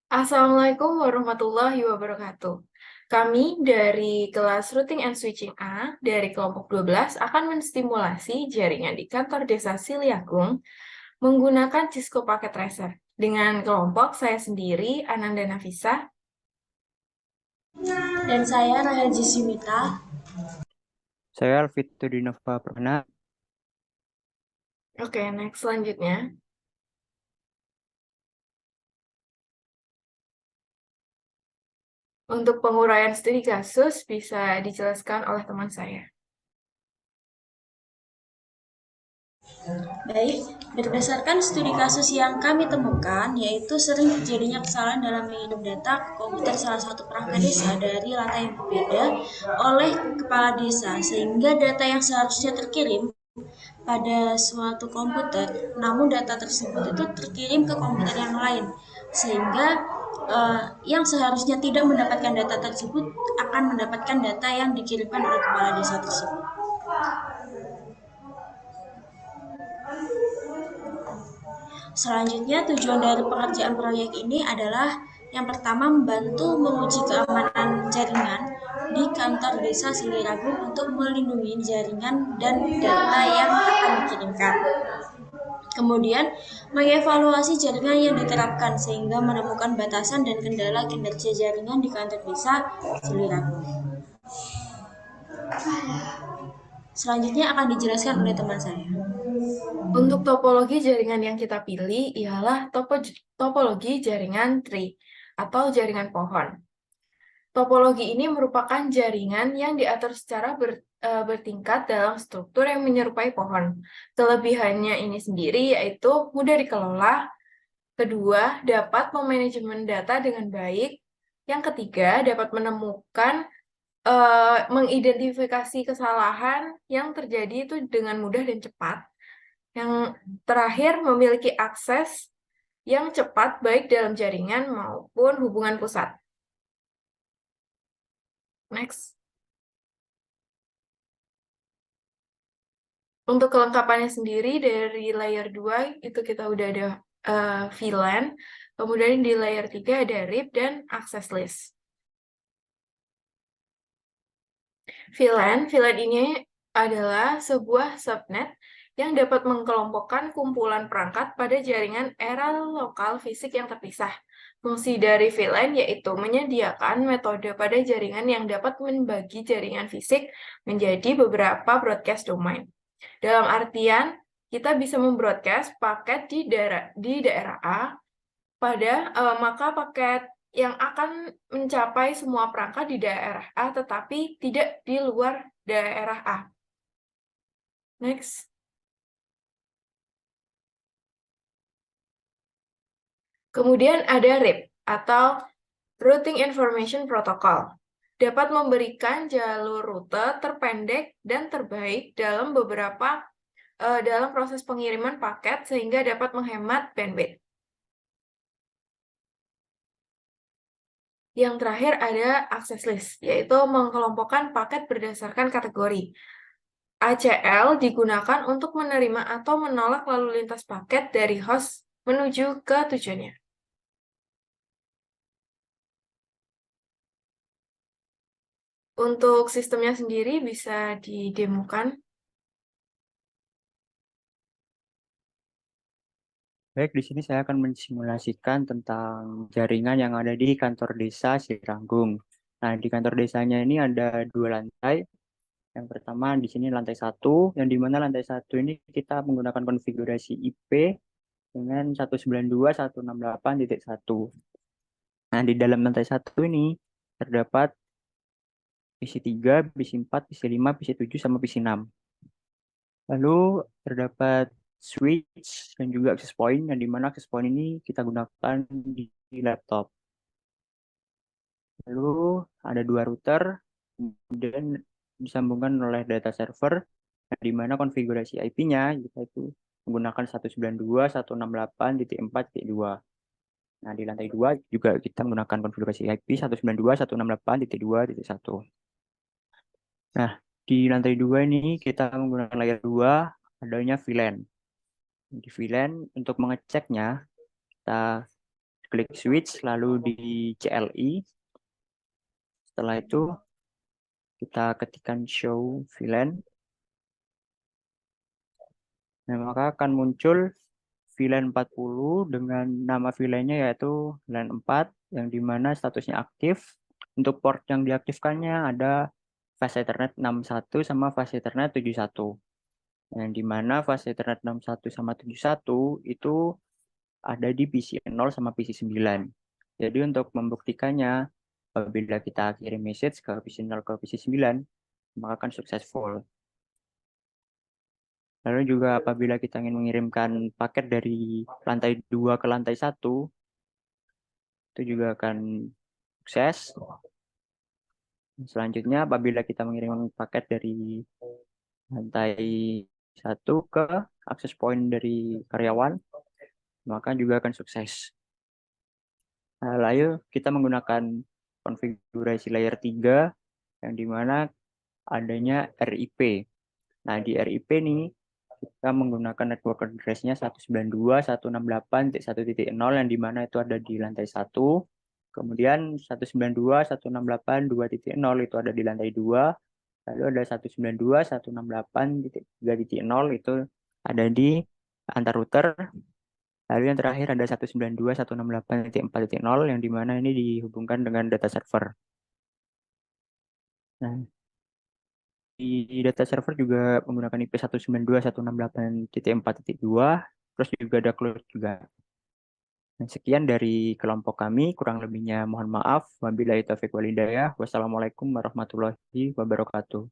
Assalamualaikum warahmatullahi wabarakatuh. Kami dari kelas Routing and Switching A dari kelompok 12 akan menstimulasi jaringan di kantor desa Siliagung menggunakan Cisco Packet Tracer. Dengan kelompok saya sendiri, Ananda Nafisa. Dan saya Rahaji Simita. Saya Alvito Dinova Permana. Oke, next selanjutnya. Untuk penguraian studi kasus bisa dijelaskan oleh teman saya. Baik, berdasarkan studi kasus yang kami temukan, yaitu sering terjadinya kesalahan dalam mengirim data ke komputer salah satu perangkat desa dari lantai yang berbeda oleh kepala desa, sehingga data yang seharusnya terkirim pada suatu komputer, namun data tersebut itu terkirim ke komputer yang lain, sehingga yang seharusnya tidak mendapatkan data tersebut akan mendapatkan data yang dikirimkan oleh kepala desa tersebut. Selanjutnya, tujuan dari pengerjaan proyek ini adalah yang pertama membantu menguji keamanan jaringan di kantor desa Siliragung untuk melindungi jaringan dan data yang akan dikirimkan. Kemudian, mengevaluasi jaringan yang diterapkan sehingga menemukan batasan dan kendala kinerja jaringan di kantor desa Siliragung. Selanjutnya akan dijelaskan oleh teman saya. Untuk topologi jaringan yang kita pilih ialah topologi jaringan tree atau jaringan pohon. Topologi ini merupakan jaringan yang diatur secara bertingkat dalam struktur yang menyerupai pohon. Kelebihannya ini sendiri yaitu mudah dikelola, kedua, dapat memanajemen data dengan baik, yang ketiga, dapat mengidentifikasi kesalahan yang terjadi itu dengan mudah dan cepat. Yang terakhir, memiliki akses yang cepat baik dalam jaringan maupun hubungan pusat. Next. Untuk kelengkapannya sendiri dari layer 2 itu kita udah ada VLAN, kemudian di layer 3 ada RIP dan access list. VLAN ini adalah sebuah subnet yang dapat mengkelompokkan kumpulan perangkat pada jaringan era lokal fisik yang terpisah. Fungsi dari VLAN yaitu menyediakan metode pada jaringan yang dapat membagi jaringan fisik menjadi beberapa broadcast domain. Dalam artian, kita bisa membroadcast paket di daerah A, maka paket yang akan mencapai semua perangkat di daerah A, tetapi tidak di luar daerah A. Next. Kemudian ada RIP, atau Routing Information Protocol. Dapat memberikan jalur rute terpendek dan terbaik dalam proses pengiriman paket sehingga dapat menghemat bandwidth. Yang terakhir ada access list, yaitu mengelompokkan paket berdasarkan kategori. ACL digunakan untuk menerima atau menolak lalu lintas paket dari host menuju ke tujuannya. Untuk sistemnya sendiri bisa didemokan. Baik, di sini saya akan mensimulasikan tentang jaringan yang ada di kantor desa Siranggung. Nah, di kantor desanya ini ada 2 lantai. Yang pertama di sini lantai 1, yang di mana lantai 1 ini kita menggunakan konfigurasi IP dengan 192.168.1. Nah, di dalam lantai 1 ini terdapat PC3, PC4, PC5, PC7, sama PC6. Lalu terdapat switch dan juga access point, yang dimana access point ini kita gunakan di laptop. Lalu ada 2 router, kemudian disambungkan oleh data server, yang dimana konfigurasi IP-nya yaitu menggunakan 192.168.4.2. Nah, di lantai 2 juga kita menggunakan konfigurasi IP 192.168.2.1. Nah, di lantai 2 ini kita menggunakan layer 2 adanya VLAN. Di VLAN untuk mengeceknya, kita klik switch, lalu di CLI. Setelah itu kita ketikkan show VLAN. Nah, maka akan muncul VLAN 40 dengan nama VLAN-nya yaitu LAN 4 yang dimana statusnya aktif. Untuk port yang diaktifkannya ada fast Ethernet 61 sama fast Ethernet 71. Yang dimana fast Ethernet 61 sama 71 itu ada di PC 0 sama PC 9. Jadi untuk membuktikannya, apabila kita kirim message ke PC 0 ke PC 9, maka akan successful. Lalu juga apabila kita ingin mengirimkan paket dari lantai 2 ke lantai 1, itu juga akan sukses. Selanjutnya apabila kita mengirim paket dari lantai 1 ke akses point dari karyawan, maka juga akan sukses. Nah, lalu kita menggunakan konfigurasi layer 3 yang dimana adanya RIP. Nah, di RIP nih kita menggunakan network address-nya 192.168.1.0 yang dimana itu ada di lantai 1. Kemudian 192.168.2.0 itu ada di lantai 2. Lalu ada 192.168.3.0 itu ada di antar router. Lalu yang terakhir ada 192.168.4.0 yang dimana ini dihubungkan dengan data server. Nah, di data server juga menggunakan IP 192.168.4.2, terus juga ada cloud juga. Nah, sekian dari kelompok kami, kurang lebihnya mohon maaf. Wabillahi taufiq walhidayah. Wassalamualaikum warahmatullahi wabarakatuh.